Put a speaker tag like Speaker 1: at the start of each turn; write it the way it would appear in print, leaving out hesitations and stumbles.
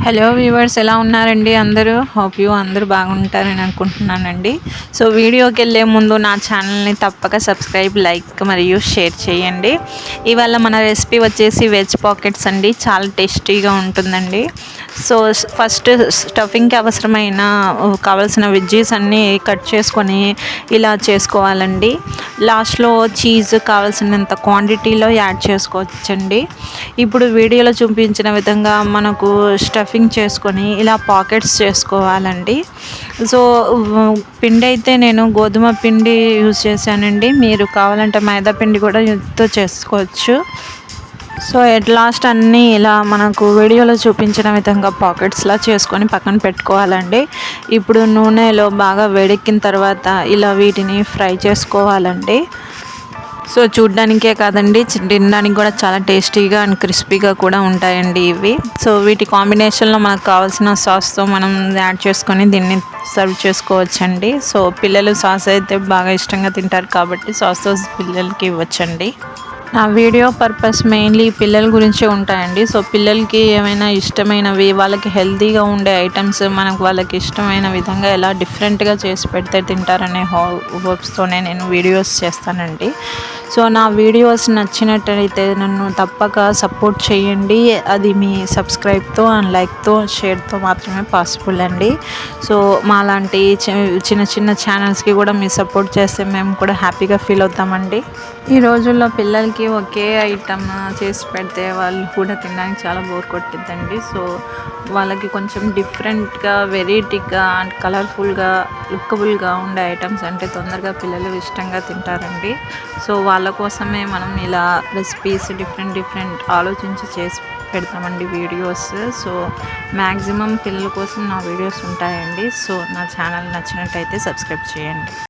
Speaker 1: Hello viewers, ఎలా ఉన్నారండి అందరూ? హోప్ యూ అందరూ బాగుంటారని అనుకుంటున్నానండి. సో వీడియోకి వెళ్ళే ముందు నా ఛానల్ని తప్పక సబ్స్క్రైబ్, లైక్ మరియు షేర్ చేయండి. ఇవాళ మన రెసిపీ వచ్చేసి వెజ్ పాకెట్స్ అండి. చాలా టేస్టీగా ఉంటుందండి. సో ఫస్ట్ స్టఫింగ్కి కావాల్సిన వెజ్జీస్ అన్నీ కట్ చేసుకొని ఇలా చేసుకోవాలండి. లాస్ట్లో చీజ్ కావాల్సినంత క్వాంటిటీలో యాడ్ చేసుకోవచ్చండి. ఇప్పుడు వీడియోలో చూపించిన విధంగా మనకు స్టఫింగ్ చేసుకొని ఇలా పాకెట్స్ చేసుకోవాలండి. సో పిండి అయితే నేను గోధుమ పిండి యూజ్ చేశానండి. మీరు కావాలంటే మైదా పిండి కూడా యూజ్తో చేసుకోవచ్చు. సో ఎట్ లాస్ట్ అన్నీ ఇలా మనకు వీడియోలో చూపించిన విధంగా పాకెట్స్లా చేసుకొని పక్కన పెట్టుకోవాలండి. ఇప్పుడు నూనెలో బాగా వేడెక్కిన తర్వాత ఇలా వీటిని ఫ్రై చేసుకోవాలండి. సో చూడ్డానికే కాదండి, తినడానికి కూడా చాలా టేస్టీగా అండ్ క్రిస్పీగా కూడా ఉంటాయండి ఇవి. సో వీటి కాంబినేషన్లో మనకు కావాల్సిన సాస్తో మనం యాడ్ చేసుకొని దీన్ని సర్వ్ చేసుకోవచ్చండి. సో పిల్లలు సాస్ అయితే బాగా ఇష్టంగా తింటారు కాబట్టి సాస్తో పిల్లలకి ఇవ్వచ్చండి. నా వీడియో పర్పస్ మెయిన్లీ పిల్లల గురించే ఉంటాయండి. సో పిల్లలకి ఏమైనా ఇష్టమైనవి, వాళ్ళకి హెల్తీగా ఉండే ఐటమ్స్ మనకు వాళ్ళకి ఇష్టమైన విధంగా ఎలా డిఫరెంట్గా చేసి పెడితే తింటారనే హోప్స్తోనే నేను వీడియోస్ చేస్తానండి. సో నా వీడియోస్ నచ్చినట్టయితే నన్ను తప్పక సపోర్ట్ చేయండి. అది మీ సబ్స్క్రైబ్తో అండ్ లైక్తో, షేర్తో మాత్రమే పాసిబుల్ అండి. సో మాలాంటి చిన్న చిన్న ఛానల్స్కి కూడా మీ సపోర్ట్ చేస్తే మేము కూడా హ్యాపీగా ఫీల్ అవుతామండి. ఈ రోజుల్లో పిల్లలకి ఒకే ఐటమ్ చేసి పెడితే వాళ్ళు కూడా తినడానికి చాలా బోర్ కొట్టిద్దండి. సో వాళ్ళకి కొంచెం డిఫరెంట్గా, వెరైటీగా అండ్ కలర్ఫుల్గా, లుక్కబుల్గా ఉండే ఐటమ్స్ అంటే తొందరగా పిల్లలు ఇష్టంగా తింటారండి. సో వాళ్ళ కోసమే మనం ఇలా రెసిపీస్ డిఫరెంట్ ఆలోచించి చేసి పెడతామండి వీడియోస్. సో మ్యాక్సిమం పిల్లల కోసం నా వీడియోస్ ఉంటాయండి. సో నా ఛానల్ నచ్చినట్టయితే సబ్స్క్రైబ్ చేయండి.